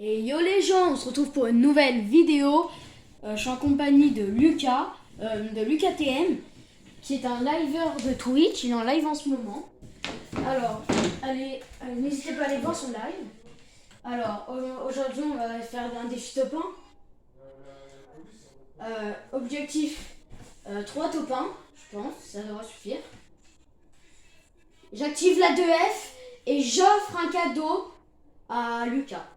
Et yo les gens, on se retrouve pour une nouvelle vidéo. Je suis en compagnie de Lucas, de Lucas TM, qui est un liveur de Twitch. Il est en live en ce moment. Alors, n'hésitez pas à aller voir son live. Alors, aujourd'hui, on va faire un défi top 1. Objectif 3 top 1, je pense, ça devrait suffire. J'active la 2F et j'offre un cadeau à Lucas.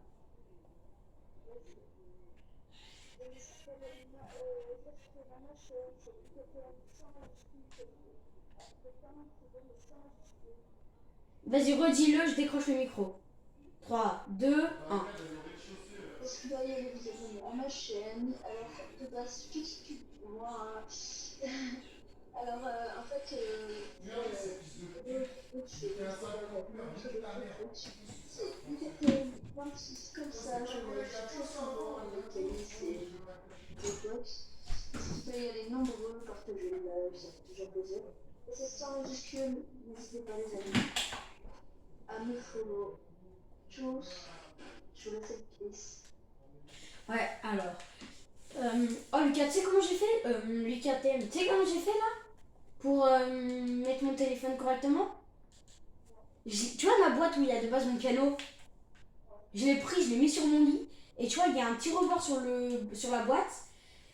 Vas-y, redis-le, je décroche le micro. 3, 2, 1. Est-ce que y aller vous abonner à ma chaîne? Alors, de base, je t'explique moi. Alors, en fait, c'est UTTM 26 comme ça, je me suis très souvent avec Alice et des potes. Si vous y aller nombreux, partagez le live, ça fait toujours plaisir. Et c'est sans majuscule, n'hésitez pas les amis à me follow tous sur la setlist. Ouais, alors. Oh Lucas, tu sais comment j'ai fait Lucas TM, tu sais comment j'ai fait là pour mettre mon téléphone correctement. Tu vois ma boîte où il y a de base mon piano. Je l'ai pris, je l'ai mis sur mon lit. Et tu vois, il y a un petit rebord sur la boîte.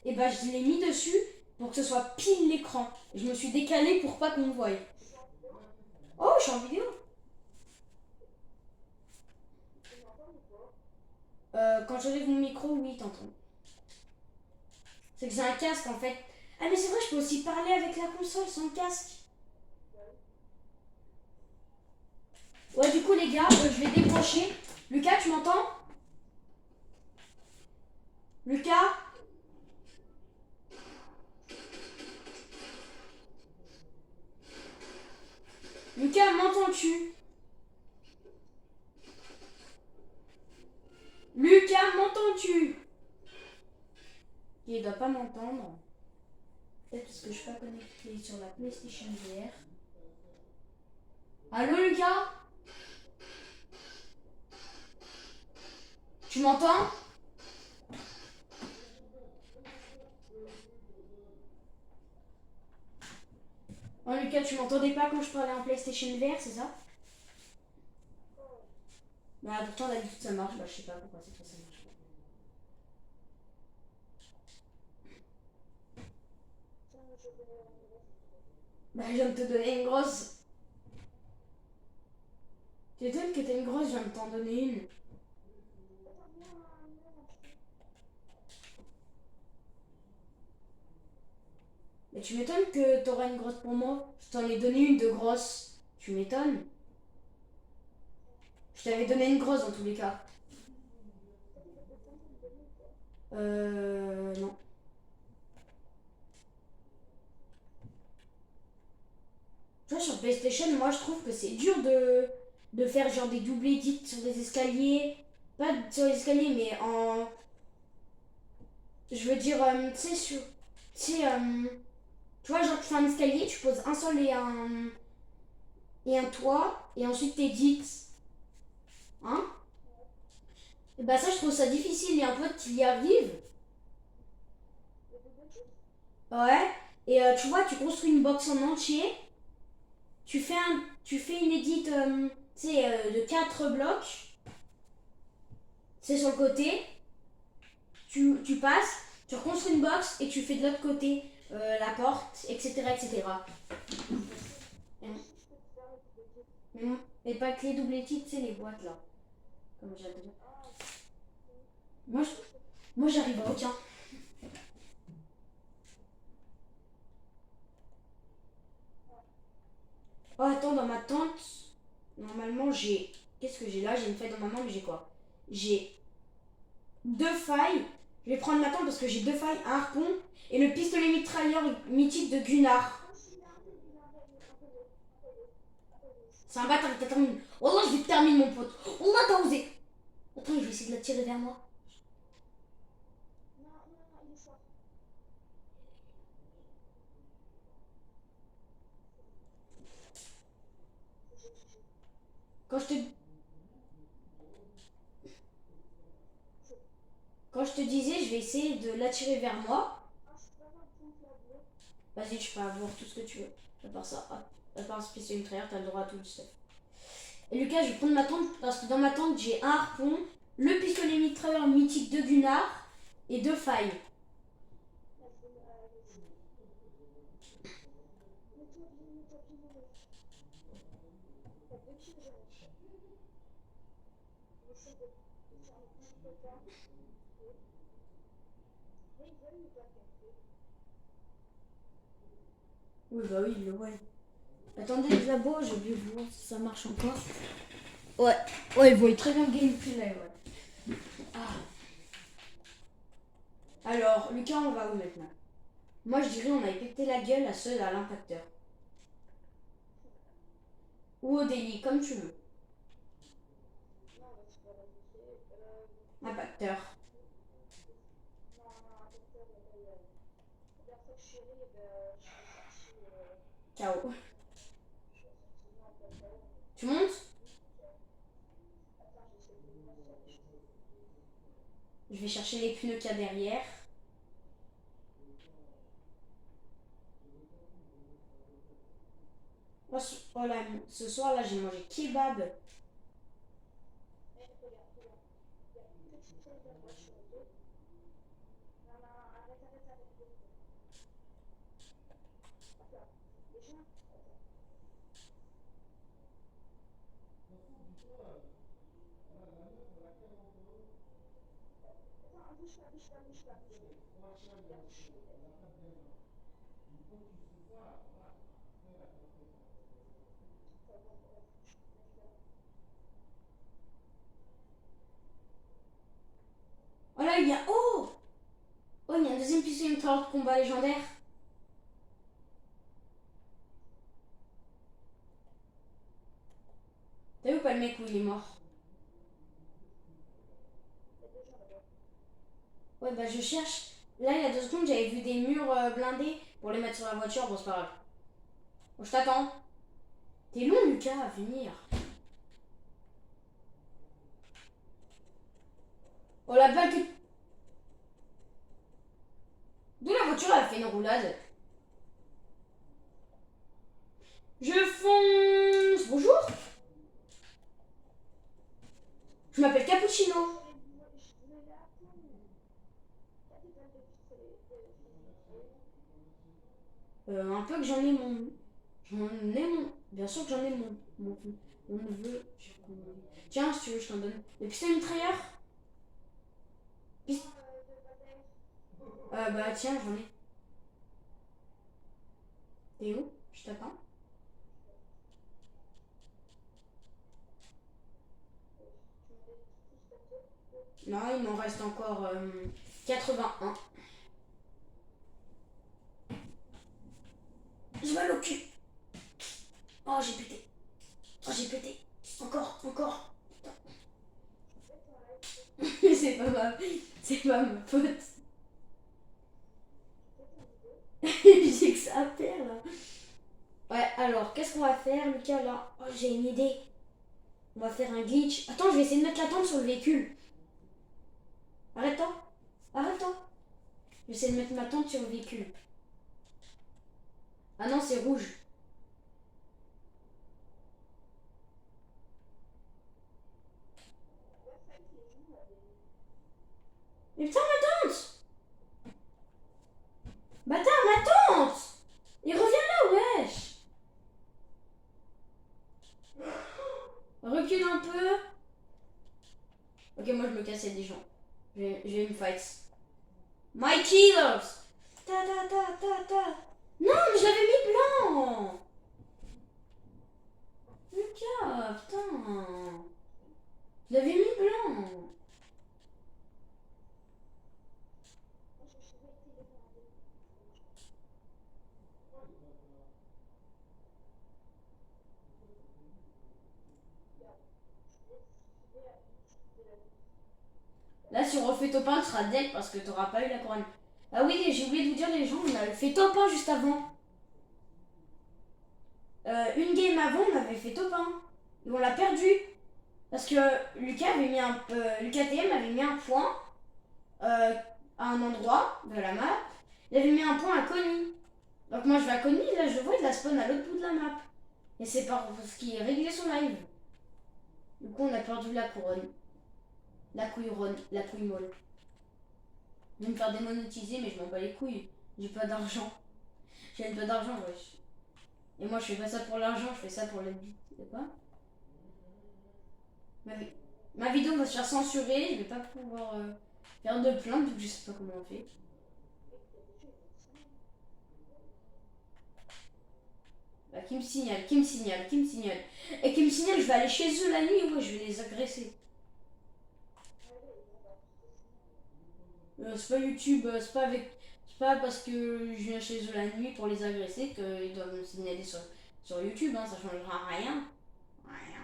Et bah je l'ai mis dessus pour que ce soit pile l'écran. Je me suis décalée pour pas qu'on me voie. Oh, je suis en vidéo. Quand j'enlève mon micro, oui, t'entends. C'est que j'ai un casque en fait. Ah mais c'est vrai, je peux aussi parler avec la console sans casque. Ouais, du coup les gars, je vais débrancher. Lucas, tu m'entends? Lucas? Lucas, m'entends-tu? Lucas, m'entends-tu? Il doit pas m'entendre. Peut-être parce que je suis pas connecté sur la PlayStation VR. Allô Lucas? Tu m'entends? Oh Lucas, tu m'entendais pas quand je parlais en PlayStation VR, c'est ça? Bah pourtant d'habitude ça marche, bah je sais pas pourquoi cette fois ça marche pas. Bah je viens de te donner une grosse. Tu étonnes que t'as une grosse, je viens de t'en donner une. Mais tu m'étonnes que t'auras une grosse pour moi. Je t'en ai donné une de grosse. Tu m'étonnes. Je t'avais donné une grosse dans tous les cas. Non. Tu vois, sur PlayStation, moi je trouve que c'est dur de faire genre des double edits sur des escaliers. Pas sur les escaliers, mais en. Je veux dire, tu sais, sur. Tu sais, tu vois, genre tu fais un escalier, tu poses un sol et un toit, et ensuite t'édites. Hein? Et bah ça, je trouve ça difficile. Il y a un pote qui y arrive. Ouais. Et tu vois, tu construis une box en entier. Tu fais une edit, tu sais, de 4 blocs. C'est sur le côté. Tu passes, tu reconstruis une box et tu fais de l'autre côté la porte, etc. etc. Et pas que les double edits, tu sais, les boîtes là. Comme j'adore. Moi, moi j'arrive à aucun. Oh, attends, dans ma tente, normalement j'ai. Qu'est-ce que j'ai là? J'ai une faille dans ma main, mais j'ai quoi? J'ai deux failles. Je vais prendre ma tente parce que j'ai deux failles, un harpon et le pistolet mitrailleur mythique de Gunnar. C'est un bâtard, il termine. Wallah, je vais te terminer, mon pote. Wallah, t'as osé. Attends, je vais essayer de la tirer vers moi. Quand je te. Moi, je te disais, je vais essayer de l'attirer vers moi. Vas-y, tu peux avoir tout ce que tu veux. À part ça, à part un spécial mitrailleur, t'as le droit à tout le stuff. Et Lucas, je vais prendre ma tente parce que dans ma tente, j'ai un harpon, le pistolet mitrailleur mythique de Gunnar et 2 failles. Oui, bah oui, le ouais. Attendez, les abos, j'ai oublié de voir si ça marche encore. Ouais, ouais, ils voient très bien le gameplay, ouais. Ah. Alors, Lucas, on va où maintenant? Moi, je dirais on a pété la gueule à ceux à l'impacteur. Ou au délit, comme tu veux. Impacteur. Ciao. Tu montes? Je vais chercher les pneus qu'il y a derrière. Oh là, ce soir là, j'ai mangé kebab. Oh là, il y a... Oh! Oh, il y a un deuxième pistolet mitrailleur de combat légendaire. T'as vu ou pas le mec où il est mort? Ouais, bah je cherche. Là, il y a 2 secondes, j'avais vu des murs blindés pour les mettre sur la voiture. Bon, c'est pas grave. Bon, je t'attends. T'es long, Lucas, à venir. Oh, la balle que... D'où la voiture, elle a fait une roulade. Je fonce. Bonjour. Je m'appelle Cappuccino. Un peu que j'en ai mon... J'en ai mon... Bien sûr que j'en ai mon neveu. Tiens, si tu veux, je t'en donne. Le pistolet mitrailleur. Bah tiens, j'en ai. T'es où? Je t'attends. Non, il m'en reste encore 81. J'ai mal au cul. Oh, j'ai pété. Oh, j'ai pété. Encore, encore. c'est pas ma... C'est pas ma faute. J'ai que ça à faire, là. Ouais, alors, qu'est-ce qu'on va faire, Lucas, là? Oh, j'ai une idée. On va faire un glitch. Attends, je vais essayer de mettre la tente sur le véhicule. Arrête-toi. Arrête-toi. Je vais essayer de mettre ma tente sur le véhicule. Ah non, c'est rouge. Mais putain, ma tente! Bâtard, ma tente! Il revient là, wesh! Recule un peu. Ok, moi je me cassais des gens. Je vais me fight. My killers! Ta ta ta ta ta. Non, mais je l'avais mis blanc! Lucas, putain! Je l'avais mis blanc! Là, si on refait top 1, tu seras dead parce que t'auras pas eu la couronne. Ah oui, j'ai oublié de vous dire, les gens, on avait fait top 1 juste avant. Une game avant, on avait fait top 1. Et on l'a perdu. Parce que Lucas avait mis un... Lucas TM avait mis un point. à un endroit de la map. Il avait mis un point à Connie. Donc moi je vais à Connie, là je le vois, il la spawn à l'autre bout de la map. Et c'est parce qu'il est réglé son live. Du coup on a perdu la couronne. La couille ronde, la couille molle. Je vais me faire démonétiser mais je m'en bats les couilles. J'ai pas d'argent. J'ai même pas d'argent, wesh. Et moi je fais pas ça pour l'argent, je fais ça pour le but. C'est quoi ma vidéo va se faire censurer, je vais pas pouvoir faire de plainte vu que je sais pas comment on fait. Bah, qui me signale, qui me signale, qui me signale. Et qui me signale, je vais aller chez eux la nuit, ouais, je vais les agresser. C'est pas YouTube, c'est pas parce que je viens chez eux la nuit pour les agresser qu'ils doivent me signaler sur YouTube, hein, ça changera rien. Rien.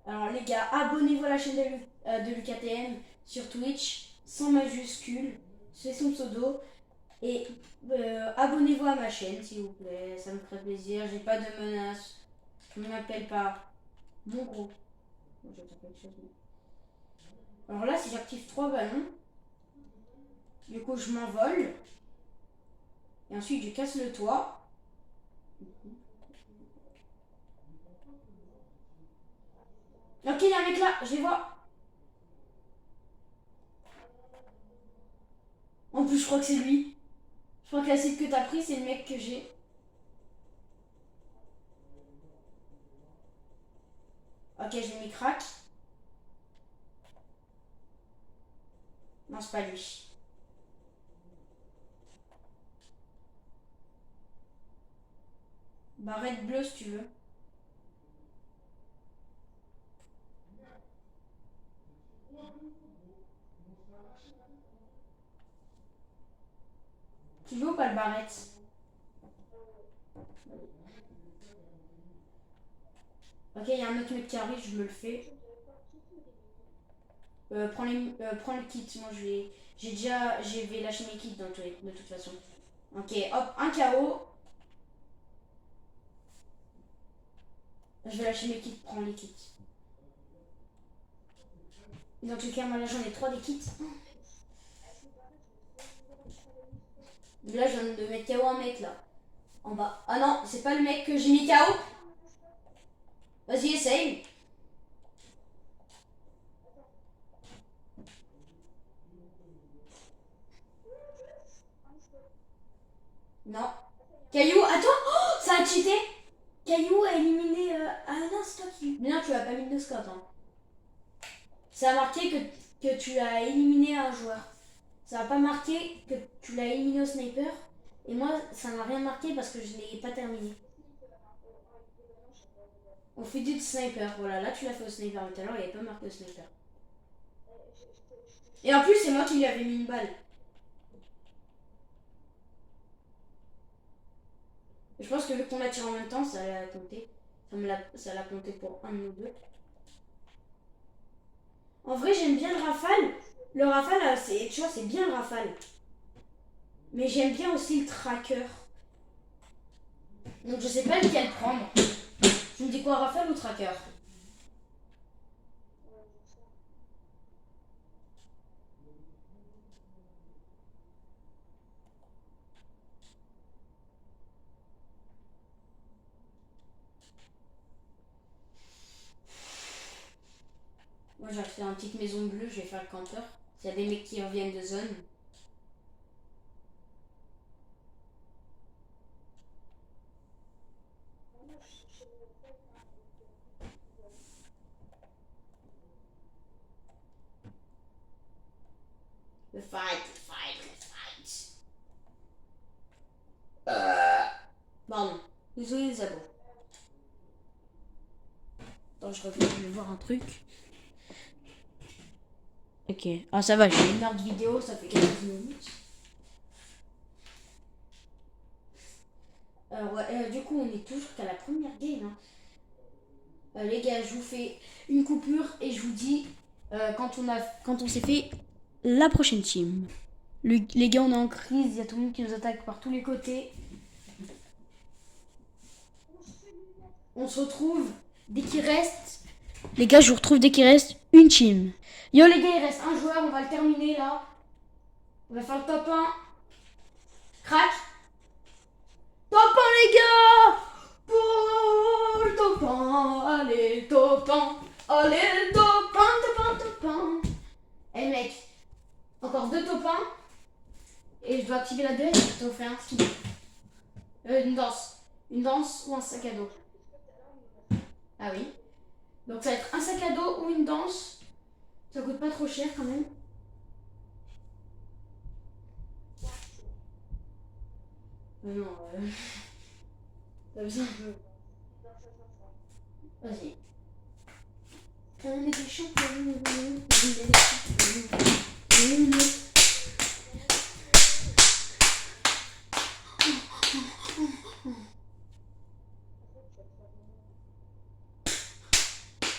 Alors les gars, abonnez-vous à la chaîne de l'UKTM sur Twitch, sans majuscule, c'est son pseudo. Et abonnez-vous à ma chaîne s'il vous plaît, ça me ferait plaisir, j'ai pas de menaces, je ne m'appelle pas mon gros. Bon, je vais faire quelque chose, mais... Alors là, si j'active 3 ballons, du coup je m'envole, et ensuite je casse le toit. Ok, il y a un mec là, je les vois. En plus, je crois que c'est lui. Je crois que la cible que t'as pris, c'est le mec que j'ai. Ok, j'ai mis crack. Non, c'est pas lui. Barrette bleue si tu veux. Tu veux ou pas le barrette? Ok, il y a un autre mec qui arrive, je me le fais. Prends le kit, moi je vais lâcher mes kits de toute façon. Ok, hop, un KO. Je vais lâcher mes kits, prends les kits. Dans tout cas, moi là j'en ai 3 des kits. Là je viens de mettre KO un mec là. En bas. Ah non, c'est pas le mec que j'ai mis KO. Vas-y, essaye. Non. Caillou, attends, oh, ça a cheaté. Caillou a éliminé... Ah non, c'est toi qui... Mais non, tu as pas mis de scope. Hein. Ça a marqué que tu as éliminé un joueur. Ça a pas marqué que tu l'as éliminé au sniper. Et moi, ça n'a rien marqué parce que je l'ai pas terminé. On fait du sniper. Voilà, là tu l'as fait au sniper. Mais tout à l'heure, il n'y avait pas marqué au sniper. Et en plus, c'est moi qui lui avais mis une balle. Je pense que vu qu'on a tiré en même temps, ça l'a compté. Ça l'a compté pour un de nous deux. En vrai, j'aime bien le rafale. Le rafale, tu vois, c'est bien le rafale. Mais j'aime bien aussi le tracker. Donc je sais pas lequel prendre. Tu me dis quoi, rafale ou tracker? Moi j'ai fait une petite maison bleue, je vais faire le campeur. S'il y a des mecs qui reviennent de zone. Le fight, le fight, le fight. Pardon. Désolé les abos. Attends, je reviens, je vais voir un truc. Ok. Ah ça va, j'ai une heure de vidéo, ça fait 15 minutes. Ouais, du coup, on est toujours qu'à la première game. Hein. Les gars, je vous fais une coupure et je vous dis quand on s'est fait la prochaine team. Les gars, on est en crise, il y a tout le monde qui nous attaque par tous les côtés. On se retrouve Dès qu'il reste... Les gars, je vous retrouve dès qu'il reste une team. Yo les gars, il reste un joueur, on va le terminer là. On va faire le top 1. Crac. Top 1 les gars. Pour le top 1. Allez, top 1. Allez, le top 1, top 1, top 1. Eh mec, encore 2 top 1. Et je dois activer la 2 et je vais t'offrir un skin. Une danse. Une danse ou un sac à dos. Ah oui. Donc ça va être un sac à dos ou une danse. Ça coûte pas trop cher quand même. Non, ça faisait un peu. Vas-y. On est des champions. On est des champions.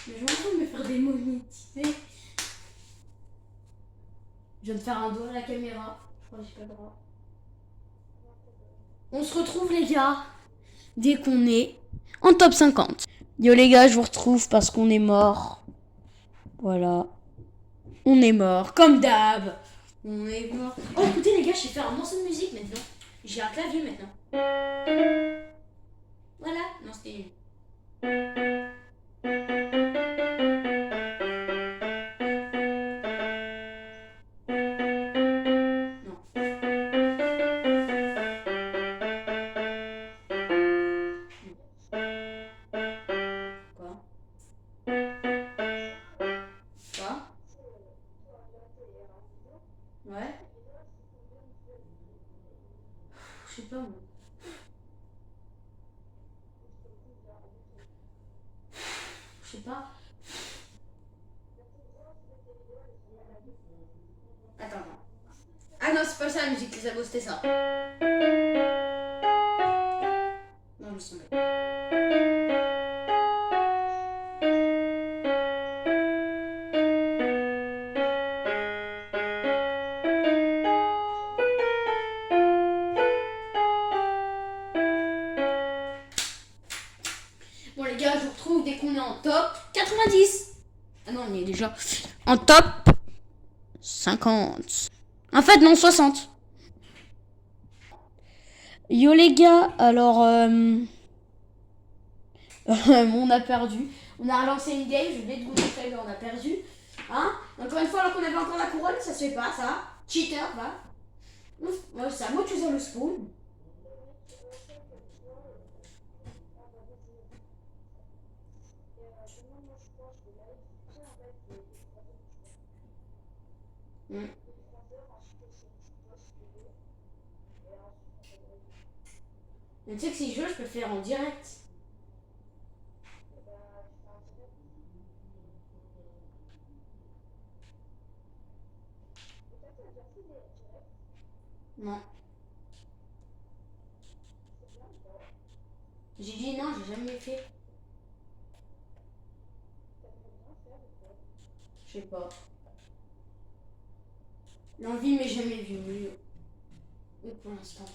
Mais je m'en fous de me faire démonétiser. Je viens de faire un doigt à la caméra. Je crois que j'ai pas le droit. On se retrouve les gars dès qu'on est en top 50. Yo les gars, je vous retrouve parce qu'on est mort. Voilà. On est mort, comme d'hab. On est mort. Oh écoutez les gars, je vais faire un morceau de musique maintenant. J'ai un clavier maintenant. Voilà. Non, c'était une. Ouais. Je sais pas moi. Je sais pas. Attends. Ah non, c'est pas ça la musique, les abos, c'était ça. Non, je me suis tombée. Bon les gars, je vous retrouve dès qu'on est en top 90. Ah non, on y est déjà en top 50. En fait, non, 60. Yo les gars, alors on a perdu. On a relancé une game, je vais te vous montrer, mais on a perdu. Hein? Encore une fois, alors qu'on avait encore la couronne, ça se fait pas, ça. Cheater, va. Ouais, c'est à moi de choisir le spawn. Mais tu sais que si je veux, je peux le faire en direct. Non. J'ai dit non, j'ai jamais fait. Je sais pas. L'envie m'est jamais venue. Mais pour l'instant.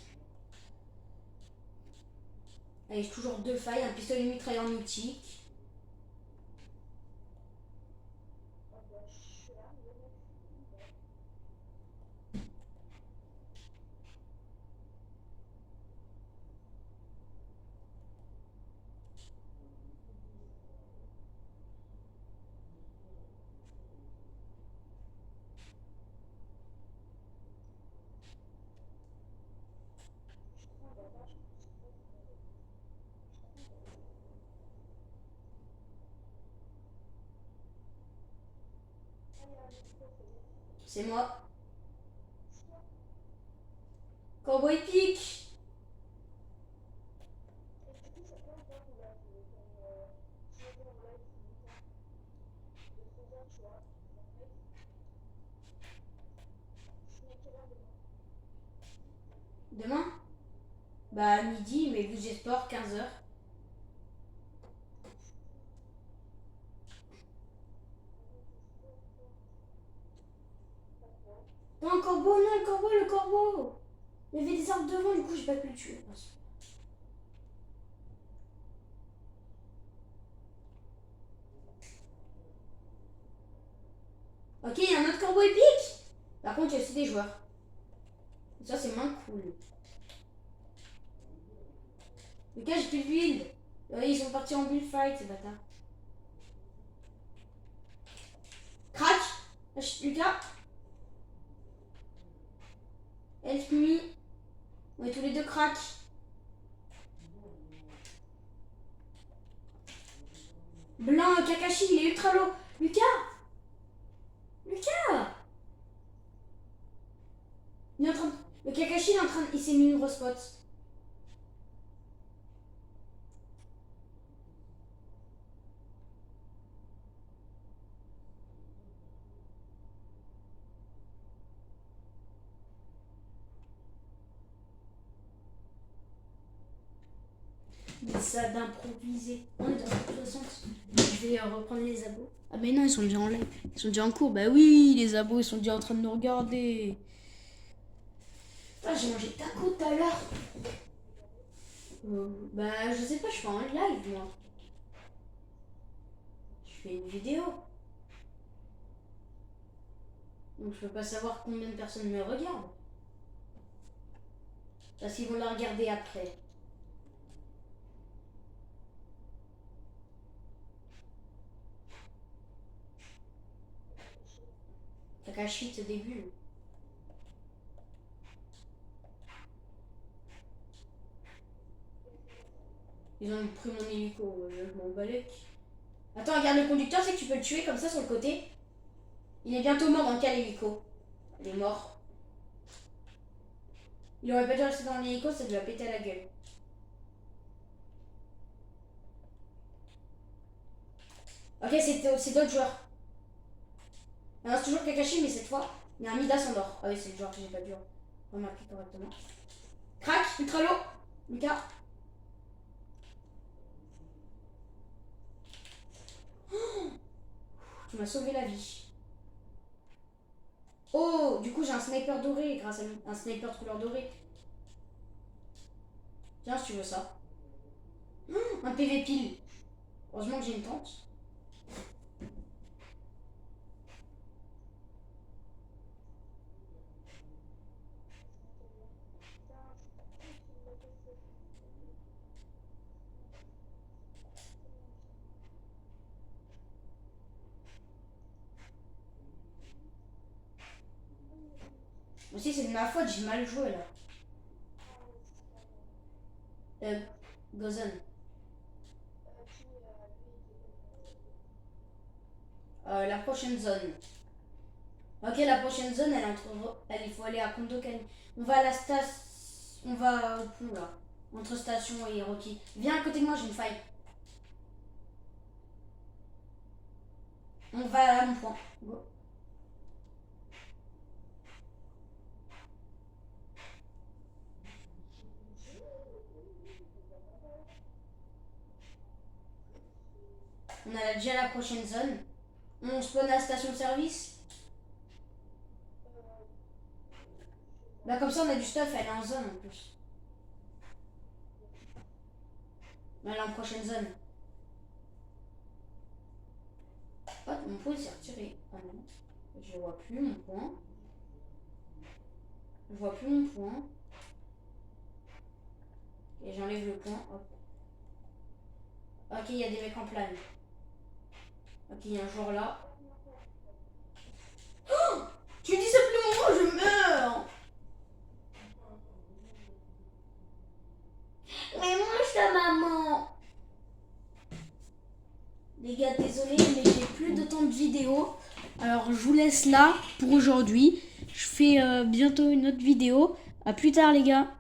Allez, j'ai toujours 2 failles, un pistolet mitrailleur mythique. C'est moi. Combo épique. Demain? Bah midi, mais vous êtes sport, 15h. Non, le corbeau, non, le corbeau, le corbeau. Il y avait des arbres devant, du coup j'ai pas pu le tuer. Ok, il y a un autre corbeau épique. Par contre, il y a aussi des joueurs. Ça, c'est moins cool. Lucas, j'ai plus de build. Ils sont partis en build fight, ces bâtards. Crac. Lucas. Help me. On est tous les deux crack. Blanc, Kakashi, il est ultra low. Lucas. Lucas. Il est en train de... Le Kakashi, il est en train de... Il s'est mis une grosse spot. Mais ça d'improviser. On est dans la 60. Je vais reprendre les abos. Ah mais non, ils sont déjà en live. Ils sont déjà en cours. Bah oui, les abos, ils sont déjà en train de nous regarder. Ah, j'ai mangé taco tout à l'heure. Bah je sais pas, je suis pas en live moi. Je fais une vidéo. Donc je peux pas savoir combien de personnes me regardent. Parce qu'ils vont la regarder après. Kakashi, ce début. Ils ont pris mon hélico, je m'en balèque. Attends, regarde le conducteur, c'est que tu peux le tuer comme ça sur le côté. Il est bientôt mort dans le cas l'hélico. Il est mort. Il aurait pas dû rester dans l'hélico, ça lui a pété à la gueule. Ok, c'est d'autres joueurs. Alors c'est toujours Kakashi, mais cette fois, il y a un Midas en or. Ah oui, c'est le joueur que j'ai pas dû remarquer correctement. Crac, ultra low. Lucas. Oh, tu m'as sauvé la vie. Oh, du coup j'ai un sniper doré grâce à un sniper de couleur dorée. Tiens, si tu veux ça. Oh, un PV pile. Heureusement que j'ai une tente. Aussi, c'est de ma faute, j'ai mal joué là. Gozen. La prochaine zone. Ok, la prochaine zone, il faut aller à Kondo-Kani. On va à la station. On va au pont là. Entre station et Rocky. Viens à côté de moi, j'ai une faille. On va à mon point. Go. On a déjà la prochaine zone. On spawn à la station de service. Bah comme ça on a du stuff, elle est en zone en plus. Elle est en prochaine zone. Oh, mon point s'est retiré. Ah non. Je vois plus mon point. Je vois plus mon point. Et j'enlève le point. Hop. Ok, il y a des mecs en plane. Ok, il y a un joueur là. Oh, tu dis simplement je meurs. Mais moi je suis maman. Les gars, désolé, mais j'ai plus de temps de vidéo. Alors je vous laisse là pour aujourd'hui. Je fais bientôt une autre vidéo. À plus tard les gars.